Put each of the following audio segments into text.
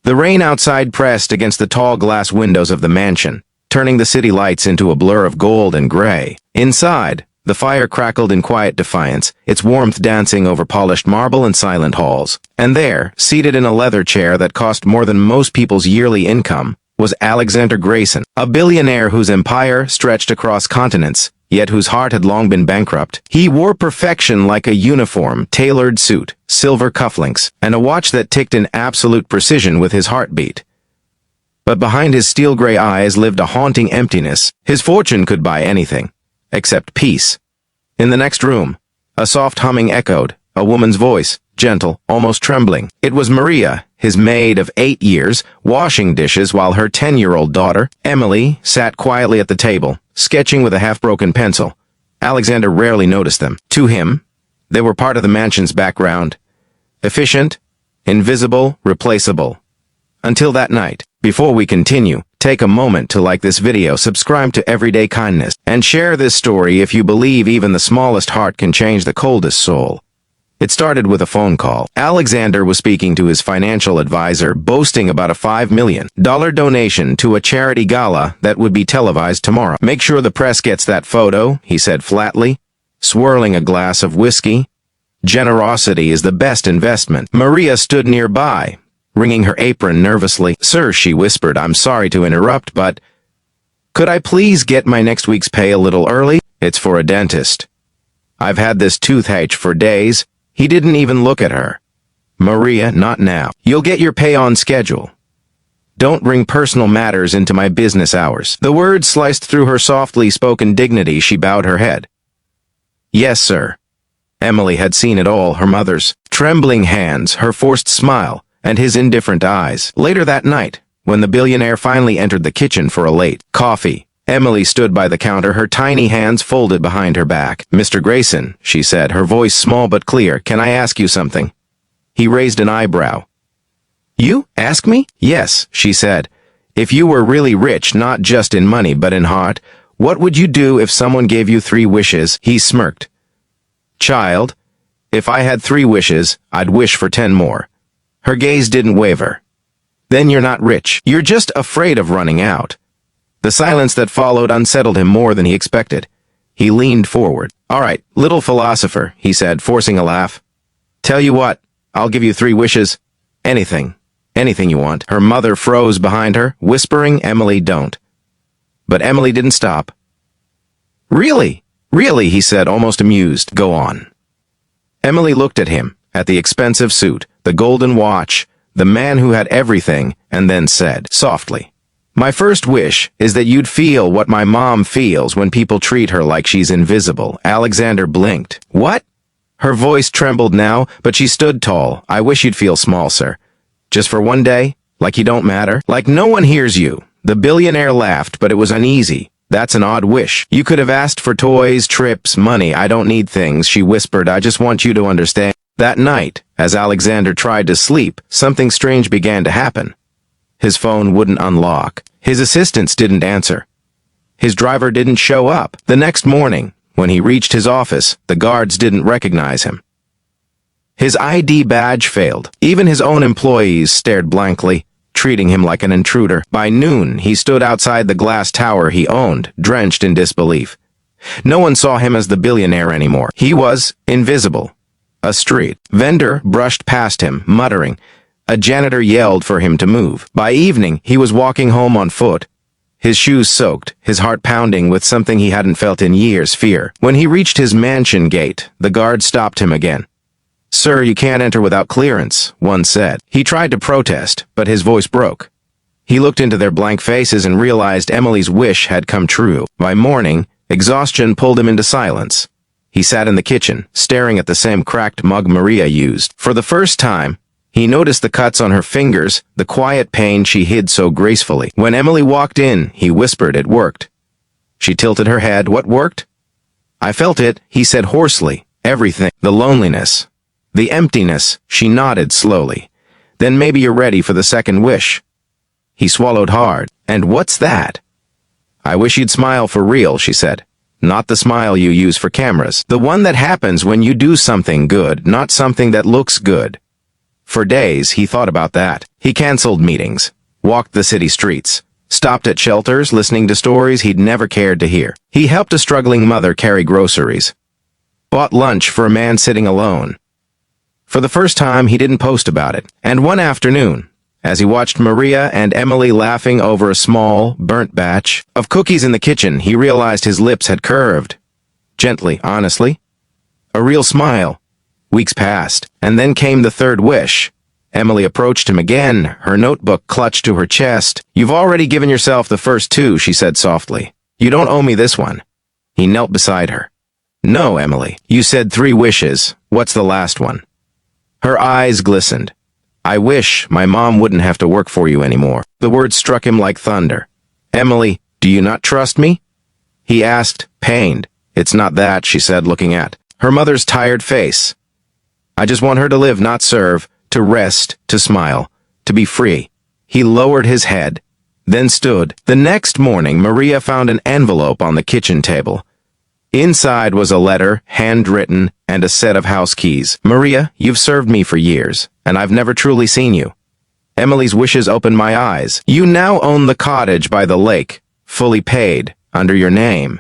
The rain outside pressed against the tall glass windows of the mansion, turning the city lights into a blur of gold and gray. Inside, the fire crackled in quiet defiance, its warmth dancing over polished marble and silent halls. And there, seated in a leather chair that cost more than most people's yearly income, was Alexander Grayson, a billionaire whose empire stretched across continents, yet whose heart had long been bankrupt. He wore perfection like a uniform, tailored suit, silver cufflinks, and a watch that ticked in absolute precision with his heartbeat. But behind his steel-gray eyes lived a haunting emptiness. His fortune could buy anything, except peace. In the next room, a soft humming echoed, a woman's voice, gentle, almost trembling. It was Maria, his maid of 8 years, washing dishes while her 10-year-old daughter, Emily, sat quietly at the table, sketching with a half-broken pencil. Alexander rarely noticed them. To him, they were part of the mansion's background. Efficient, invisible, replaceable. Until that night. Before we continue, take a moment to like this video, subscribe to Everyday Kindness, and share this story if you believe even the smallest heart can change the coldest soul. It started with a phone call. Alexander was speaking to his financial advisor, boasting about a $5 million donation to a charity gala that would be televised tomorrow. "Make sure the press gets that photo," he said flatly, swirling a glass of whiskey. "Generosity is the best investment." Maria stood nearby, wringing her apron nervously. "Sir," she whispered, "I'm sorry to interrupt, but could I please get my next week's pay a little early? It's for a dentist. I've had this toothache for days." He didn't even look at her. "Maria, not now. You'll get your pay on schedule. Don't bring personal matters into my business hours." The words sliced through her softly spoken dignity. She bowed her head. "Yes, sir." Emily had seen it all, her mother's trembling hands, her forced smile, and his indifferent eyes. Later that night, when the billionaire finally entered the kitchen for a late coffee, Emily stood by the counter, her tiny hands folded behind her back. "Mr. Grayson," she said, her voice small but clear, "can I ask you something?" He raised an eyebrow. "You ask me?" "Yes," she said. "If you were really rich, not just in money but in heart, what would you do if someone gave you 3 wishes? He smirked. "Child, if I had 3 wishes, I'd wish for 10 more. Her gaze didn't waver. "Then you're not rich. You're just afraid of running out." The silence that followed unsettled him more than he expected. He leaned forward. "All right, little philosopher," he said, forcing a laugh. "Tell you what, I'll give you 3 wishes. Anything. Anything you want." Her mother froze behind her, whispering, "Emily, don't." But Emily didn't stop. "Really? Really?" he said, almost amused. "Go on." Emily looked at him, at the expensive suit, the golden watch, the man who had everything, and then said, softly, "My first wish is that you'd feel what my mom feels when people treat her like she's invisible." Alexander blinked. "What?" Her voice trembled now, but she stood tall. "I wish you'd feel small, sir. Just for one day, like you don't matter, like no one hears you." The billionaire laughed, but it was uneasy. "That's an odd wish. You could have asked for toys, trips, money. I don't need things," she whispered. "I just want you to understand." That night, as Alexander tried to sleep, something strange began to happen. His phone wouldn't unlock. His assistants didn't answer. His driver didn't show up. The next morning, when he reached his office, the guards didn't recognize him. His ID badge failed. Even his own employees stared blankly, treating him like an intruder. By noon, he stood outside the glass tower he owned, drenched in disbelief. No one saw him as the billionaire anymore. He was invisible. A street vendor brushed past him, muttering. A janitor yelled for him to move. By evening, he was walking home on foot, his shoes soaked, his heart pounding with something he hadn't felt in years, fear. When he reached his mansion gate, the guard stopped him again. "Sir, you can't enter without clearance," one said. He tried to protest, but his voice broke. He looked into their blank faces and realized Emily's wish had come true. By morning, exhaustion pulled him into silence. He sat in the kitchen, staring at the same cracked mug Maria used. For the first time, he noticed the cuts on her fingers, the quiet pain she hid so gracefully. When Emily walked in, he whispered, "It worked." She tilted her head. "What worked?" "I felt it," he said hoarsely. "Everything. The loneliness. The emptiness." She nodded slowly. "Then maybe you're ready for the second wish." He swallowed hard. "And what's that?" "I wish you'd smile for real," she said. "Not the smile you use for cameras. The one that happens when you do something good, not something that looks good. For days, he thought about that. He canceled meetings, walked the city streets, stopped at shelters listening to stories he'd never cared to hear. He helped a struggling mother carry groceries, bought lunch for a man sitting alone. For the first time, he didn't post about it. And one afternoon, as he watched Maria and Emily laughing over a small, burnt batch of cookies in the kitchen, he realized his lips had curved. Gently, honestly. A real smile. Weeks passed, and then came the third wish. Emily approached him again, her notebook clutched to her chest. "You've already given yourself the first two," she said softly. "You don't owe me this one." He knelt beside her. "No, Emily. You said 3 wishes. What's the last one?" Her eyes glistened. "I wish my mom wouldn't have to work for you anymore." The words struck him like thunder. "Emily, do you not trust me?" he asked, pained. "It's not that," she said, looking at her mother's tired face. "I just want her to live, not serve, to rest, to smile, to be free." He lowered his head, then stood. The next morning, Maria found an envelope on the kitchen table. Inside was a letter, handwritten, and a set of house keys. "Maria, you've served me for years, and I've never truly seen you. Emily's wishes opened my eyes. You now own the cottage by the lake, fully paid, under your name.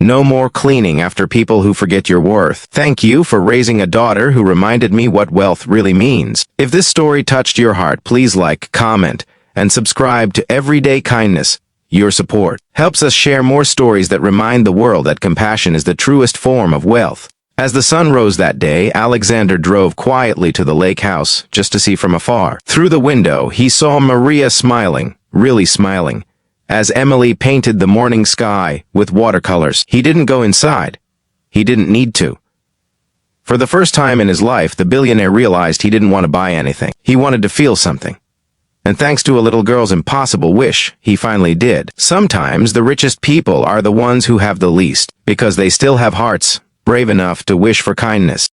No more cleaning after people who forget your worth. Thank you for raising a daughter who reminded me what wealth really means." If this story touched your heart, please like, comment, and subscribe to Everyday Kindness. Your support helps us share more stories that remind the world that compassion is the truest form of wealth. As the sun rose that day, Alexander drove quietly to the lake house just to see from afar. Through the window, he saw Maria smiling, really smiling, as Emily painted the morning sky with watercolors. He didn't go inside. He didn't need to. For the first time in his life, the billionaire realized he didn't want to buy anything. He wanted to feel something. And thanks to a little girl's impossible wish, he finally did. Sometimes the richest people are the ones who have the least, because they still have hearts brave enough to wish for kindness.